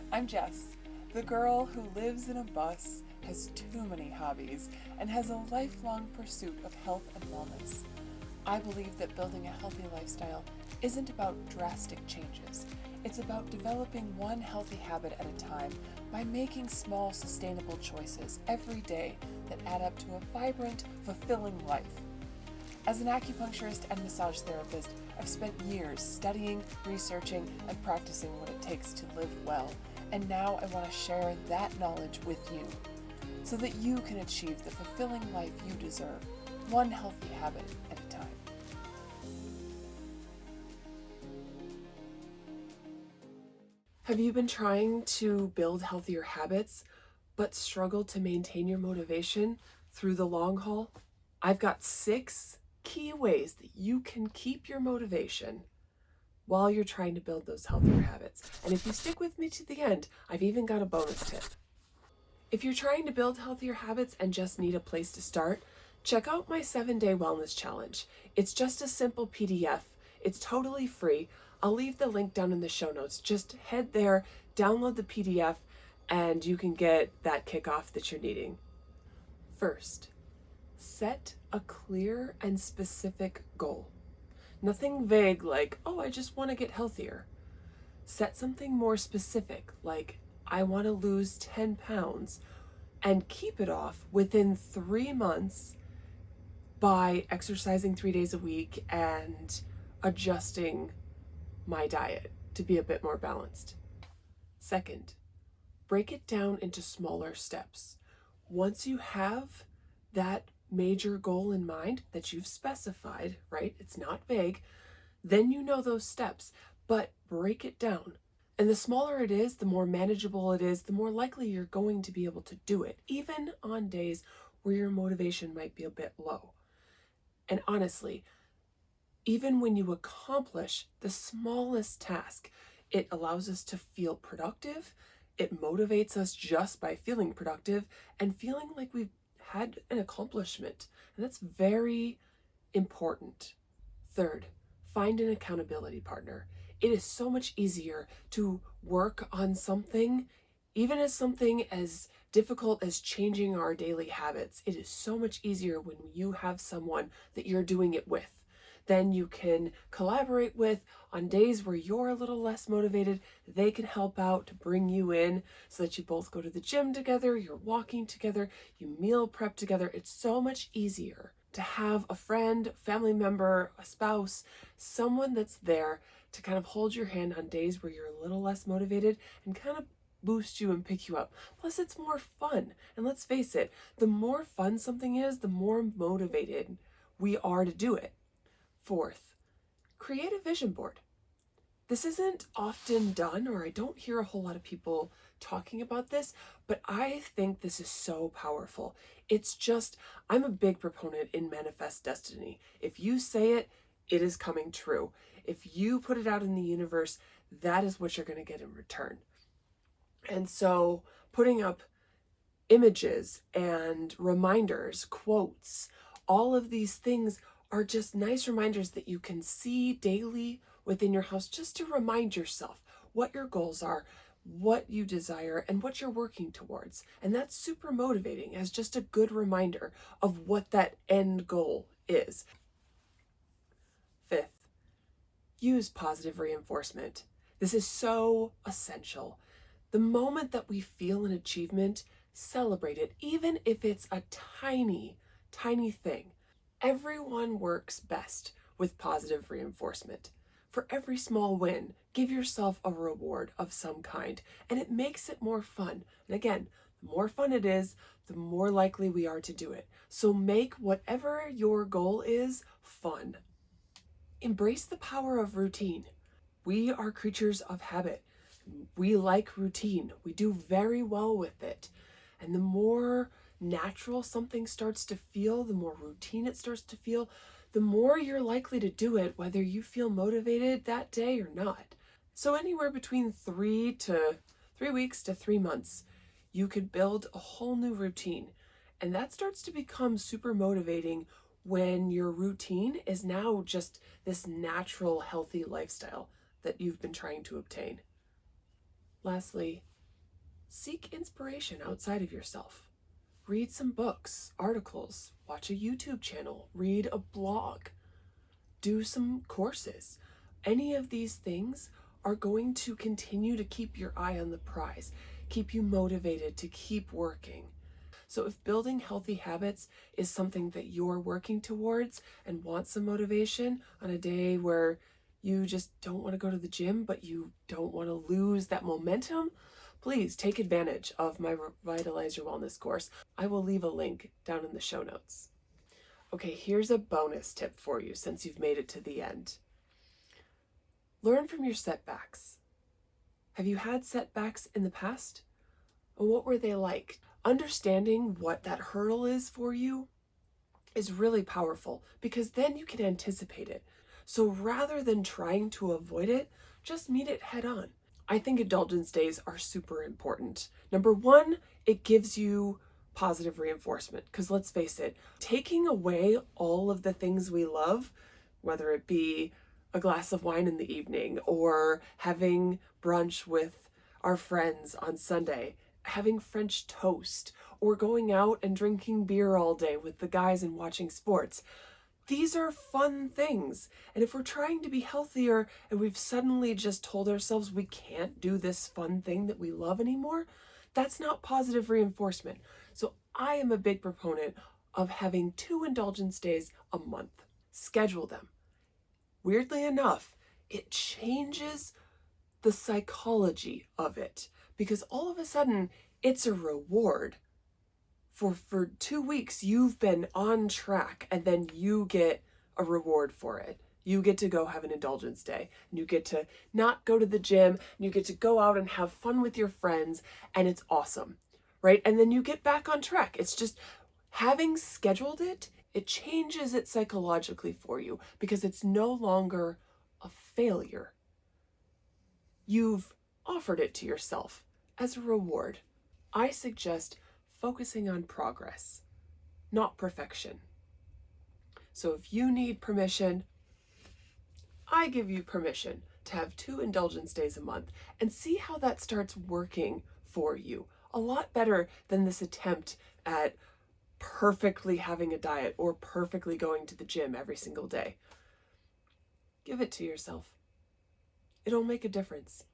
I'm Jess, the girl who lives in a bus, has too many hobbies, and has a lifelong pursuit of health and wellness. I believe that building a healthy lifestyle isn't about drastic changes. It's about developing one healthy habit at a time by making small, sustainable choices every day that add up to a vibrant, fulfilling life. As an acupuncturist and massage therapist, I've spent years studying, researching, and practicing what it takes to live well, and now I want to share that knowledge with you so that you can achieve the fulfilling life you deserve, one healthy habit at a time. Have you been trying to build healthier habits but struggle to maintain your motivation through the long haul? I've got 6 key ways that you can keep your motivation while you're trying to build those healthier habits. And if you stick with me to the end, I've even got a bonus tip. If you're trying to build healthier habits and just need a place to start, check out my 7-day wellness challenge. It's just a simple PDF. It's totally free. I'll leave the link down in the show notes. Just head there, download the PDF, and you can get that kickoff that you're needing. First, set a clear and specific goal. Nothing vague like, oh, I just want to get healthier. Set something more specific like, I want to lose 10 pounds and keep it off within 3 months by exercising 3 days a week and adjusting my diet to be a bit more balanced. Second, break it down into smaller steps. Once you have that major goal in mind that you've specified, right? It's not vague. Then you know those steps, but break it down. And the smaller it is, the more manageable it is, the more likely you're going to be able to do it, even on days where your motivation might be a bit low. And honestly, even when you accomplish the smallest task, it allows us to feel productive. It motivates us just by feeling productive and feeling like we've had an accomplishment. And that's very important. Third, find an accountability partner. It is so much easier to work on something, even as something as difficult as changing our daily habits. It is so much easier when you have someone that you're doing it with. Then you can collaborate with on days where you're a little less motivated. They can help out to bring you in so that you both go to the gym together, you're walking together, you meal prep together. It's so much easier to have a friend, family member, a spouse, someone that's there to kind of hold your hand on days where you're a little less motivated and kind of boost you and pick you up. Plus, it's more fun. And let's face it, the more fun something is, the more motivated we are to do it. Fourth, create a vision board. This isn't often done, or I don't hear a whole lot of people talking about this, but I think this is so powerful. It's just, I'm a big proponent in manifest destiny. If you say it, it is coming true. If you put it out in the universe, that is what you're going to get in return. And so putting up images and reminders, quotes, all of these things are just nice reminders that you can see daily within your house just to remind yourself what your goals are, what you desire, and what you're working towards. And that's super motivating as just a good reminder of what that end goal is. Fifth, use positive reinforcement. This is so essential. The moment that we feel an achievement, celebrate it, even if it's a tiny, tiny thing. Everyone works best with positive reinforcement. For every small win, give yourself a reward of some kind, and it makes it more fun. And again, the more fun it is, the more likely we are to do it. So make whatever your goal is fun. Embrace the power of routine. We are creatures of habit. We like routine. We do very well with it. And the more natural something starts to feel, the more routine it starts to feel, the more you're likely to do it, whether you feel motivated that day or not. So anywhere between 3 weeks to 3 months, you could build a whole new routine. And that starts to become super motivating when your routine is now just this natural, healthy lifestyle that you've been trying to obtain. Lastly, Seek inspiration outside of yourself. Read some books, articles, watch a YouTube channel, read a blog, do some courses. Any of these things are going to continue to keep your eye on the prize, keep you motivated to keep working. So if building healthy habits is something that you're working towards and want some motivation on a day where you just don't want to go to the gym, but you don't want to lose that momentum, please take advantage of my Revitalize Your Wellness course. I will leave a link down in the show notes. Okay, here's a bonus tip for you since you've made it to the end. Learn from your setbacks. Have you had setbacks in the past? And what were they like? Understanding what that hurdle is for you is really powerful because then you can anticipate it. So rather than trying to avoid it, just meet it head on. I think indulgence days are super important. Number one, it gives you positive reinforcement because let's face it, taking away all of the things we love, whether it be a glass of wine in the evening or having brunch with our friends on Sunday, having French toast, or going out and drinking beer all day with the guys and watching sports. These are fun things. And if we're trying to be healthier and we've suddenly just told ourselves we can't do this fun thing that we love anymore, that's not positive reinforcement. So I am a big proponent of having 2 indulgence days a month. Schedule them. Weirdly enough, it changes the psychology of it because all of a sudden it's a reward. For 2 weeks, you've been on track and then you get a reward for it. You get to go have an indulgence day and you get to not go to the gym and you get to go out and have fun with your friends and it's awesome, right? And then you get back on track. It's just having scheduled it, it changes it psychologically for you because it's no longer a failure. You've offered it to yourself as a reward. I suggest focusing on progress, not perfection. So if you need permission, I give you permission to have 2 indulgence days a month and see how that starts working for you. A lot better than this attempt at perfectly having a diet or perfectly going to the gym every single day. Give it to yourself. It'll make a difference.